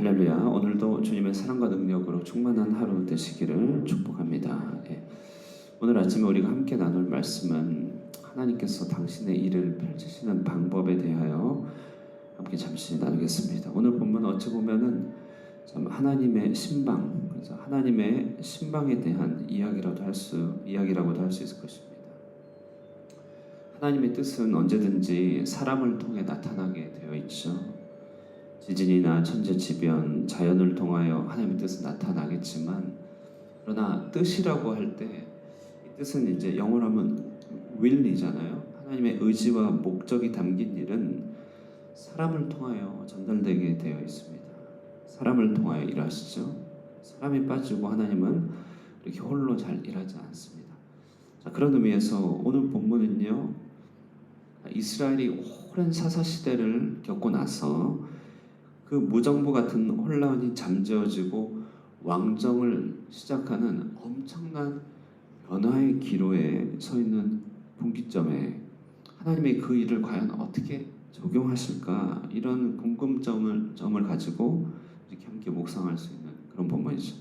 할렐루야. 오늘도 주님의 사랑과 능력으로 충만한 하루 되시기를 축복합니다. 오늘 아침에 우리가 함께 나눌 말씀은 하나님께서 당신의 일을 펼치시는 방법에 대하여 함께 잠시 나누겠습니다. 오늘 본문 어찌 보면은 참 하나님의 신방, 그래서 하나님의 신방에 대한 이야기라고도 할 수 있을 것입니다. 하나님의 뜻은 언제든지 사람을 통해 나타나게 되어 있죠. 지진이나 천재지변, 자연을 통하여 하나님의 뜻은 나타나겠지만, 그러나 뜻이라고 할 때 이 뜻은 이제 영어로 하면 will이잖아요. 하나님의 의지와 목적이 담긴 일은 사람을 통하여 전달되게 되어 있습니다. 사람을 통하여 일하시죠. 사람이 빠지고 하나님은 이렇게 홀로 잘 일하지 않습니다. 자, 그런 의미에서 오늘 본문은요, 이스라엘이 오랜 사사 시대를 겪고 나서 그 무정부 같은 혼란이 잠재워지고 왕정을 시작하는 엄청난 변화의 기로에 서 있는 분기점에 하나님의 그 일을 과연 어떻게 적용하실까, 이런 궁금점을 가지고 이렇게 함께 묵상할 수 있는 그런 본문이죠.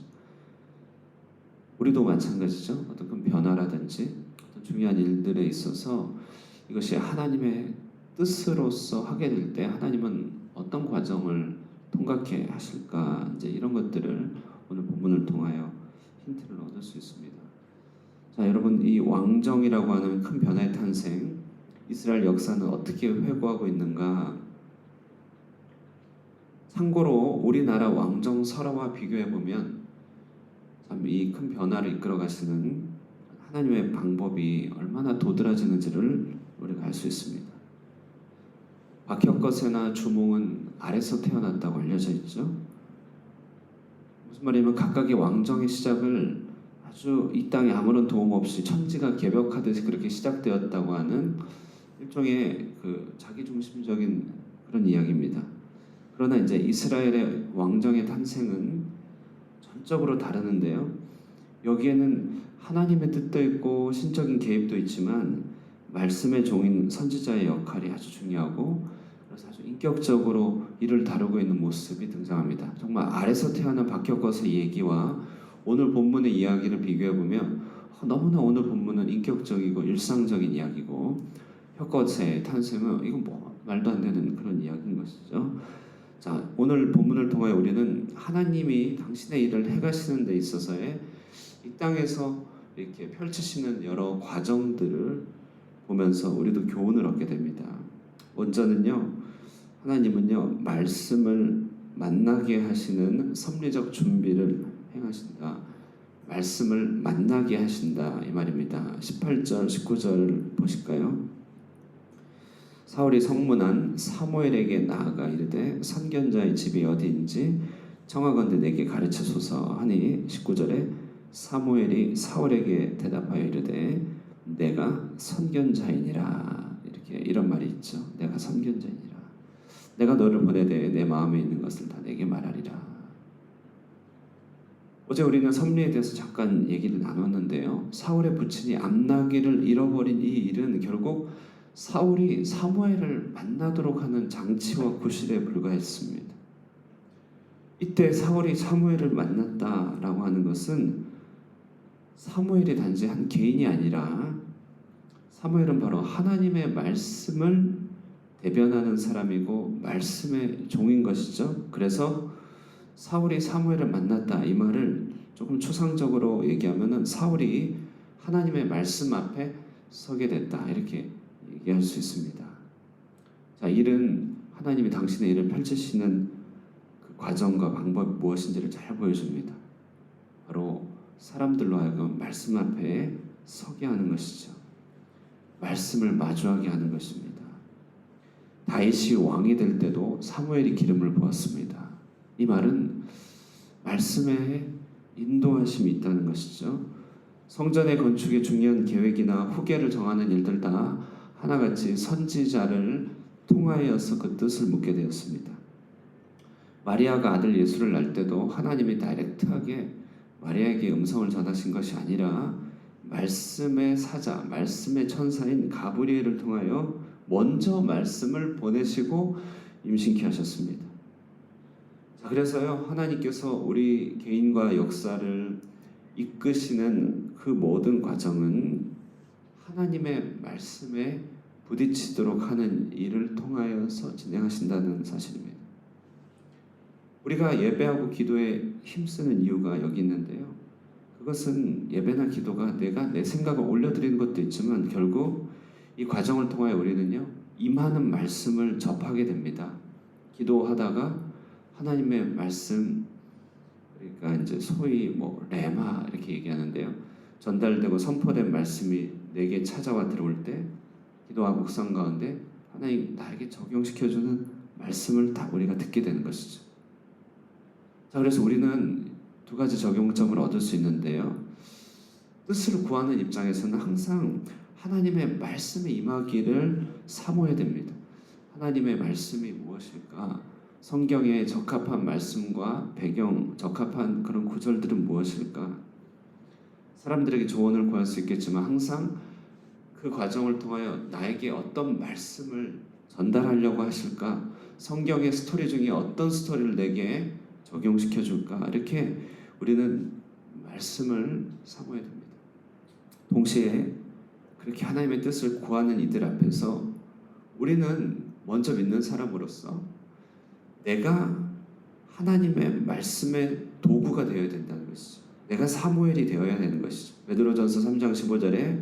우리도 마찬가지죠. 어떤 큰 변화라든지 어떤 중요한 일들에 있어서 이것이 하나님의 뜻으로서 하게 될 때 하나님은 어떤 과정을 통과케 하실까, 이제 이런 것들을 오늘 본문을 통하여 힌트를 얻을 수 있습니다. 자, 여러분, 이 왕정이라고 하는 큰 변화의 탄생, 이스라엘 역사는 어떻게 회고하고 있는가? 참고로 우리나라 왕정 설화와 비교해 보면 참 이 큰 변화를 이끌어 가시는 하나님의 방법이 얼마나 도드라지는지를 우리가 알 수 있습니다. 박혁거세나 주몽은 아래서 태어났다고 알려져 있죠. 무슨 말이냐면 각각의 왕정의 시작을 아주 이 땅에 아무런 도움 없이 천지가 개벽하듯이 그렇게 시작되었다고 하는 일종의 그 자기중심적인 그런 이야기입니다. 그러나 이제 이스라엘의 왕정의 탄생은 전적으로 다르는데요. 여기에는 하나님의 뜻도 있고 신적인 개입도 있지만 말씀의 종인 선지자의 역할이 아주 중요하고, 그래서 아주 인격적으로 이를 다루고 있는 모습이 등장합니다. 정말 아래서 태어난 박혁거의 얘기와 오늘 본문의 이야기를 비교해보면 너무나 오늘 본문은 인격적이고 일상적인 이야기고, 혁거의 탄생은 이건 뭐 말도 안 되는 그런 이야기인 것이죠. 자, 오늘 본문을 통해 우리는 하나님이 당신의 일을 해가시는 데 있어서의 이 땅에서 이렇게 펼치시는 여러 과정들을 보면서 우리도 교훈을 얻게 됩니다. 먼저는요, 하나님은요, 말씀을 만나게 하시는 섭리적 준비를 행하신다. 말씀을 만나게 하신다, 이 말입니다. 18절, 19절 보실까요? 사울이 성문한 사무엘에게 나아가 이르되 선견자의 집이 어디인지 청하건대 내게 가르치소서 하니, 19절에 사무엘이 사울에게 대답하여 이르되 내가 선견자이니라, 이렇게 이런 말이 있죠. 내가 선견자이니라. 내가 너를 보내되 내 마음에 있는 것을 다 내게 말하리라. 어제 우리는 섭리에 대해서 잠깐 얘기를 나눴는데요. 사울의 부친이 암나기를 잃어버린 이 일은 결국 사울이 사무엘을 만나도록 하는 장치와 구실에 불과했습니다. 이때 사울이 사무엘을 만났다라고 하는 것은 사무엘이 단지 한 개인이 아니라 사무엘은 바로 하나님의 말씀을 대변하는 사람이고 말씀의 종인 것이죠. 그래서 사울이 사무엘을 만났다, 이 말을 조금 추상적으로 얘기하면은 사울이 하나님의 말씀 앞에 서게 됐다, 이렇게 얘기할 수 있습니다. 자, 일은 하나님이 당신의 일을 펼치시는 그 과정과 방법이 무엇인지를 잘 보여줍니다. 바로 사람들로 하여금 말씀 앞에 서게 하는 것이죠. 말씀을 마주하게 하는 것입니다. 다윗이 왕이 될 때도 사무엘이 기름을 부었습니다. 이 말은 말씀에 인도하심이 있다는 것이죠. 성전의 건축의 중요한 계획이나 후계를 정하는 일들 다 하나같이 선지자를 통하여서 그 뜻을 묻게 되었습니다. 마리아가 아들 예수를 낳을 때도 하나님이 다이렉트하게 마리아에게 음성을 전하신 것이 아니라 말씀의 사자, 말씀의 천사인 가브리엘을 통하여 먼저 말씀을 보내시고 임신케 하셨습니다. 자, 그래서요, 하나님께서 우리 개인과 역사를 이끄시는 그 모든 과정은 하나님의 말씀에 부딪히도록 하는 일을 통하여서 진행하신다는 사실입니다. 우리가 예배하고 기도에 힘쓰는 이유가 여기 있는데요. 그것은 예배나 기도가 내가 내 생각을 올려드리는 것도 있지만 결국 이 과정을 통하여 우리는요, 임하는 말씀을 접하게 됩니다. 기도하다가 하나님의 말씀, 그러니까 이제 소위 뭐 레마 이렇게 얘기하는데요. 전달되고 선포된 말씀이 내게 찾아와 들어올 때 기도와 묵상 가운데 하나님 나에게 적용시켜주는 말씀을 다 우리가 듣게 되는 것이죠. 자, 그래서 우리는 두 가지 적용점을 얻을 수 있는데요. 뜻을 구하는 입장에서는 항상 하나님의 말씀에 임하기를 사모해야 됩니다. 하나님의 말씀이 무엇일까? 성경에 적합한 말씀과 배경, 적합한 그런 구절들은 무엇일까? 사람들에게 조언을 구할 수 있겠지만 항상 그 과정을 통하여 나에게 어떤 말씀을 전달하려고 하실까? 성경의 스토리 중에 어떤 스토리를 내게 적용시켜 줄까? 이렇게 우리는 말씀을 사모해야 됩니다. 동시에 그렇게 하나님의 뜻을 구하는 이들 앞에서 우리는 먼저 믿는 사람으로서 내가 하나님의 말씀의 도구가 되어야 된다는 것이죠. 내가 사무엘이 되어야 되는 것이죠. 베드로전서 3장 15절에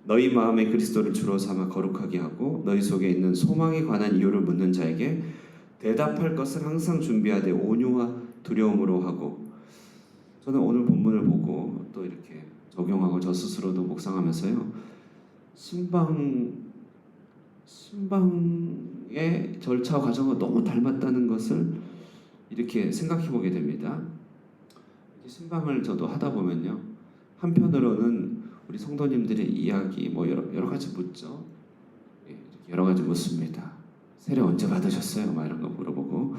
너희 마음에 그리스도를 주로 삼아 거룩하게 하고 너희 속에 있는 소망에 관한 이유를 묻는 자에게 대답할 것을 항상 준비하되 온유와 두려움으로 하고. 저는 오늘 본문을 보고 또 이렇게 적용하고 저 스스로도 묵상하면서요, 신방의 절차와 과정과 너무 닮았다는 것을 이렇게 생각해 보게 됩니다. 신방을 저도 하다 보면요, 한편으로는 우리 성도님들의 이야기 뭐 여러 가지 묻죠. 여러 가지 묻습니다. 세례 언제 받으셨어요? 막 이런 거 물어보고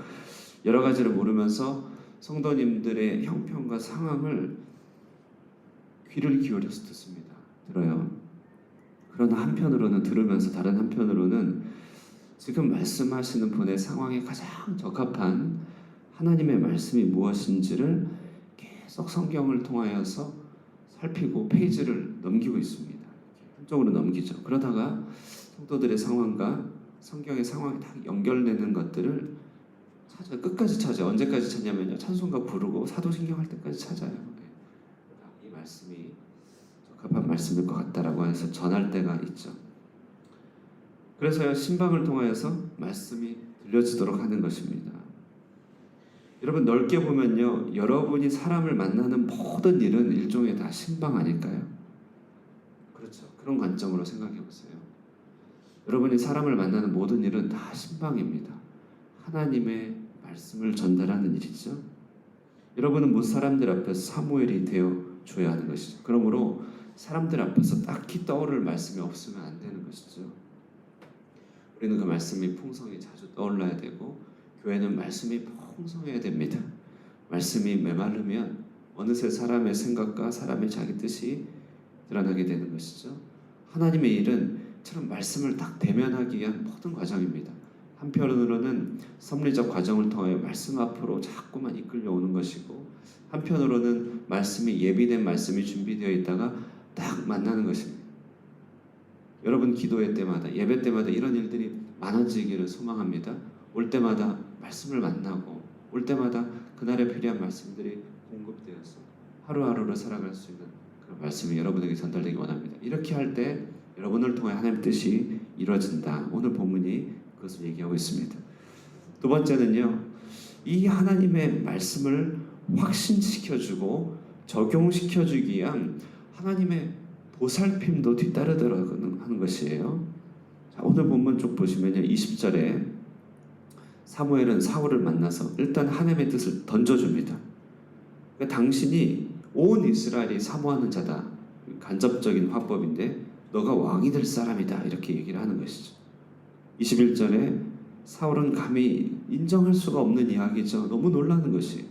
여러 가지를 물으면서 성도님들의 형편과 상황을 귀를 기울여서 듣습니다. 들어요. 그러나 한편으로는 들으면서 다른 한편으로는 지금 말씀하시는 분의 상황에 가장 적합한 하나님의 말씀이 무엇인지를 계속 성경을 통하여서 살피고 페이지를 넘기고 있습니다. 한쪽으로 넘기죠. 그러다가 성도들의 상황과 성경의 상황이 다 연결되는 것들을 끝까지 찾아요. 언제까지 찾냐면요, 찬송가 부르고 사도신경 할 때까지 찾아요. 이 말씀이 적합한 말씀일 것 같다라고 해서 전할 때가 있죠. 그래서 신방을 통하여서 말씀이 들려지도록 하는 것입니다. 여러분, 넓게 보면요, 여러분이 사람을 만나는 모든 일은 일종의 다 신방 아닐까요? 그렇죠. 그런 관점으로 생각해 보세요. 여러분이 사람을 만나는 모든 일은 다 신방입니다. 하나님의 말씀을 전달하는 일이죠. 여러분은 못 사람들 앞에서 사무엘이 되어 줘야 하는 것이죠. 그러므로 사람들 앞에서 딱히 떠오를 말씀이 없으면 안 되는 것이죠. 우리는 그 말씀이 풍성히 자주 떠올라야 되고, 교회는 말씀이 풍성해야 됩니다. 말씀이 메마르면 어느새 사람의 생각과 사람의 자기 뜻이 드러나게 되는 것이죠. 하나님의 일은 처럼 말씀을 딱 대면하기 위한 모든 과정입니다. 한편으로는 섭리적 과정을 통해 말씀 앞으로 자꾸만 이끌려오는 것이고, 한편으로는 말씀이 예비된 말씀이 준비되어 있다가 딱 만나는 것입니다. 여러분 기도회 때마다, 예배 때마다 이런 일들이 많아지기를 소망합니다. 올 때마다 말씀을 만나고, 올 때마다 그날에 필요한 말씀들이 공급되어서 하루하루를 살아갈 수 있는 그런 말씀이 여러분에게 전달되기 원합니다. 이렇게 할 때 여러분을 통해 하나님의 뜻이 이루어진다. 오늘 본문이 그것을 얘기하고 있습니다. 두 번째는요, 이 하나님의 말씀을 확신시켜주고 적용시켜주기 위한 하나님의 보살핌도 뒤따르더라고 하는 것이에요. 자, 오늘 본문 쭉 보시면요, 20절에 사무엘은 사울을 만나서 일단 하나님의 뜻을 던져줍니다. 그러니까 당신이 온 이스라엘이 사모하는 자다. 간접적인 화법인데 너가 왕이 될 사람이다. 이렇게 얘기를 하는 것이죠. 21절에 사울은 감히 인정할 수가 없는 이야기죠. 너무 놀라는 것이.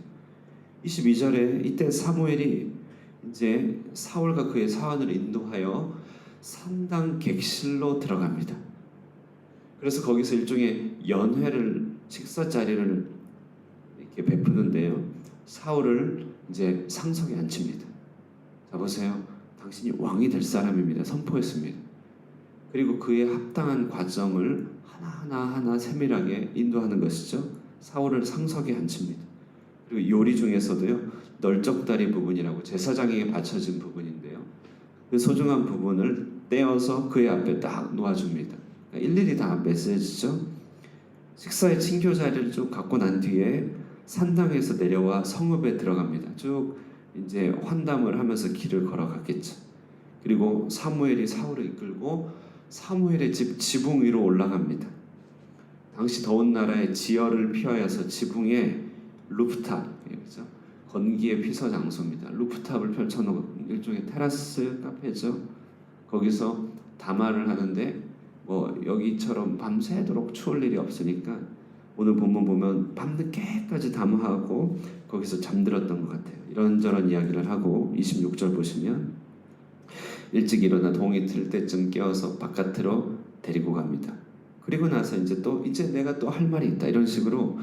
22절에 이때 사무엘이 이제 사울과 그의 사환을 인도하여 산당 객실로 들어갑니다. 그래서 거기서 일종의 연회를, 식사 자리를 이렇게 베푸는데요. 사울을 이제 상석에 앉힙니다. 자 보세요. 당신이 왕이 될 사람입니다. 선포했습니다. 그리고 그에 합당한 과정을 하나하나 세밀하게 인도하는 것이죠. 사울을 상석에 앉힙니다. 그리고 요리 중에서도요. 널쩍다리 부분이라고 제사장에게 바쳐진 부분인데요. 그 소중한 부분을 떼어서 그의 앞에 딱 놓아줍니다. 그러니까 일일이 다 메시지죠. 식사의 친교 자리를 쭉 갖고 난 뒤에 산당에서 내려와 성읍에 들어갑니다. 쭉 이제 환담을 하면서 길을 걸어갔겠죠. 그리고 사무엘이 사울을 이끌고 사무엘의 집 지붕 위로 올라갑니다. 당시 더운 나라의 지열을 피하여서 지붕에 루프탑, 그렇죠? 건기의 피서 장소입니다. 루프탑을 펼쳐놓은 일종의 테라스 카페죠. 거기서 담화를 하는데 뭐 여기처럼 밤새도록 추울 일이 없으니까 오늘 본문 보면 밤늦게까지 담화하고 거기서 잠들었던 것 같아요. 이런저런 이야기를 하고 26절 보시면 일찍 일어나 동이 틀 때쯤 깨워서 바깥으로 데리고 갑니다. 그리고 나서 이제 내가 또 할 말이 있다 이런 식으로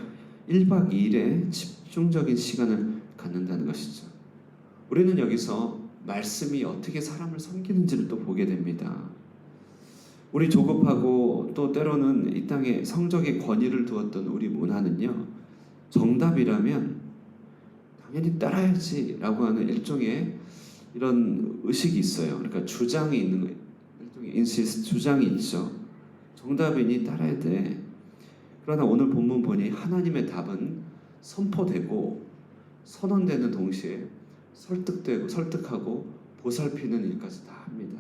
1박 2일의 집중적인 시간을 갖는다는 것이죠. 우리는 여기서 말씀이 어떻게 사람을 섬기는지를 또 보게 됩니다. 우리 조급하고 또 때로는 이 땅에 성적인 권위를 두었던 우리 문화는요. 정답이라면 당연히 따라야지라고 하는 일종의 이런 의식이 있어요. 그러니까 주장이 있는 거예요. 일종의 주장이 있죠. 정답이니 따라야 돼. 그러나 오늘 본문 보니 하나님의 답은 선포되고 선언되는 동시에 설득하고 보살피는 일까지 다 합니다.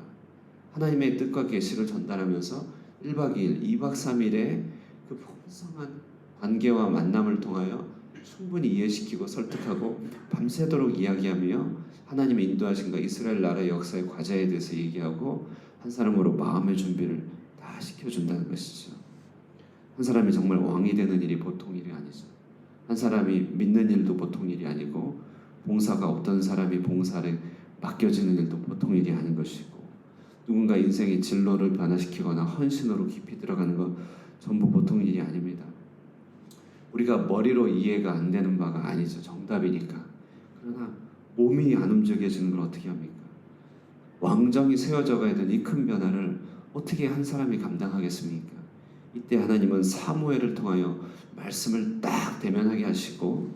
하나님의 뜻과 계시를 전달하면서 1박 2일, 2박 3일의 그 풍성한 관계와 만남을 통하여 충분히 이해시키고 설득하고 밤새도록 이야기하며 하나님의 인도하심과 이스라엘 나라의 역사의 과제에 대해서 얘기하고 한 사람으로 마음의 준비를 다 시켜준다는 것이죠. 한 사람이 정말 왕이 되는 일이 보통 일이 아니죠. 한 사람이 믿는 일도 보통 일이 아니고 봉사가 없던 사람이 봉사를 맡겨지는 일도 보통 일이 아닌 것이고 누군가 인생의 진로를 변화시키거나 헌신으로 깊이 들어가는 것 전부 보통 일이 아닙니다. 우리가 머리로 이해가 안 되는 바가 아니죠. 정답이니까. 그러나 몸이 안 움직여지는 걸 어떻게 합니까? 왕정이 세워져 가야 되는 이 큰 변화를 어떻게 한 사람이 감당하겠습니까? 이때 하나님은 사무엘을 통하여 말씀을 딱 대면하게 하시고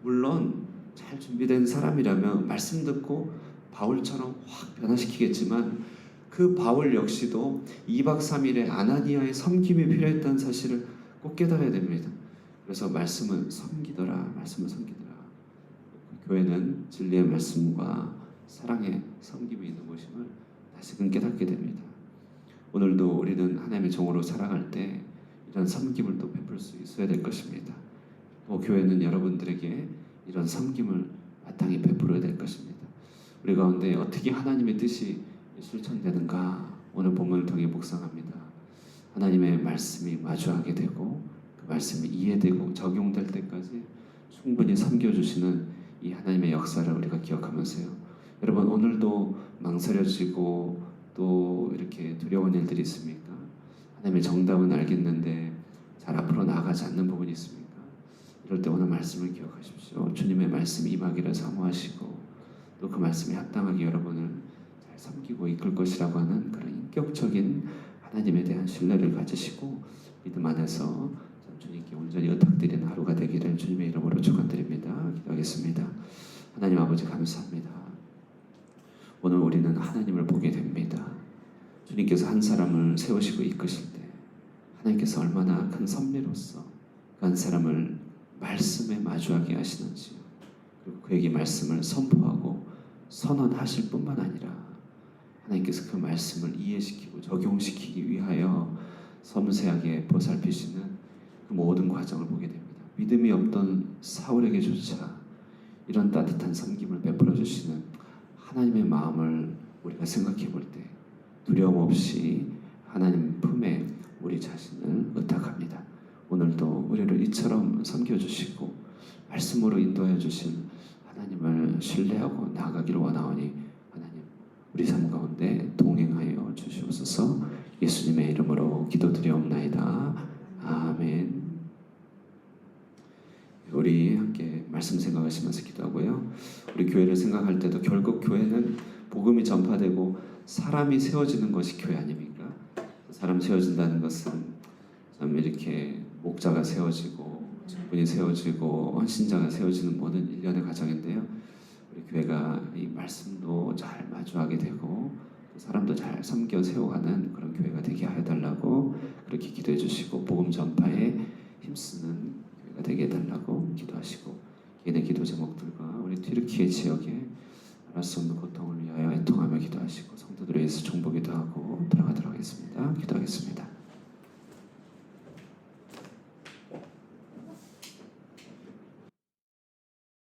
물론 잘 준비된 사람이라면 말씀 듣고 바울처럼 확 변화시키겠지만 그 바울 역시도 2박 3일의 아나니아의 섬김이 필요했다는 사실을 꼭 깨달아야 됩니다. 그래서 말씀은 섬기더라. 교회는 진리의 말씀과 사랑의 섬김이 있는 곳임을 다시금 깨닫게 됩니다. 오늘도 우리는 하나님의 종으로 살아갈 때 이런 섬김을 또 베풀 수 있어야 될 것입니다. 또 교회는 여러분들에게 이런 섬김을 마땅히 베풀어야 될 것입니다. 우리 가운데 어떻게 하나님의 뜻이 실천되는가 오늘 본문을 통해 묵상합니다. 하나님의 말씀이 마주하게 되고 그 말씀이 이해되고 적용될 때까지 충분히 섬겨주시는 이 하나님의 역사를 우리가 기억하면서요. 여러분 오늘도 망설여지고 또 이렇게 두려운 일들이 있습니까? 하나님의 정답은 알겠는데 잘 앞으로 나아가지 않는 부분이 있습니까? 이럴 때 오늘 말씀을 기억하십시오. 주님의 말씀이 임하기를 사모하시고 또 그 말씀에 합당하게 여러분을 잘 섬기고 이끌 것이라고 하는 그런 인격적인 하나님에 대한 신뢰를 가지시고 믿음 안에서 주님께 온전히 의탁드리는 하루가 되기를 주님의 이름으로 축원드립니다. 기도하겠습니다. 하나님 아버지 감사합니다. 오늘 우리는 하나님을 보게 됩니다. 주님께서 한 사람을 세우시고 이끄실 때 하나님께서 얼마나 큰 섭리로서 그 한 사람을 말씀에 마주하게 하시는지요. 그리고 그에게 말씀을 선포하고 선언하실 뿐만 아니라 하나님께서 그 말씀을 이해시키고 적용시키기 위하여 섬세하게 보살피시는 그 모든 과정을 보게 됩니다. 믿음이 없던 사울에게조차 이런 따뜻한 섬김을 베풀어 주시는 하나님의 마음을 우리가 생각해 볼 때 두려움 없이 하나님 품에 우리 자신을 의탁합니다. 오늘도 우리를 이처럼 섬겨주시고 말씀으로 인도하여 주신 하나님을 신뢰하고 나아가기를 원하오니 하나님 우리 삶 가운데 동행하여 주시옵소서. 예수님의 이름으로 기도드리옵나이다. 아멘. 우리 함께 말씀 생각하시면서 기도하고요. 우리 교회를 생각할 때도 결국 교회는 복음이 전파되고 사람이 세워지는 것이 교회 아닙니까? 사람 세워진다는 것은 참 이렇게 목자가 세워지고 직분이 세워지고 헌신자가 세워지는 모든 일련의 과정인데요. 우리 교회가 이 말씀도 잘 마주하게 되고 사람도 잘 섬겨 세워가는 그런 교회가 되게 해달라고 그렇게 기도해 주시고 복음 전파에 힘쓰는 교회가 되게 해달라고 기도하시고 개인의 기도 제목들과 우리 튀르키예 지역에 알할 수 없는 고통을 위하여 애통하며 기도하시고 성도들을 위해서 중보기도 하고 들어가도록 하겠습니다. 기도하겠습니다.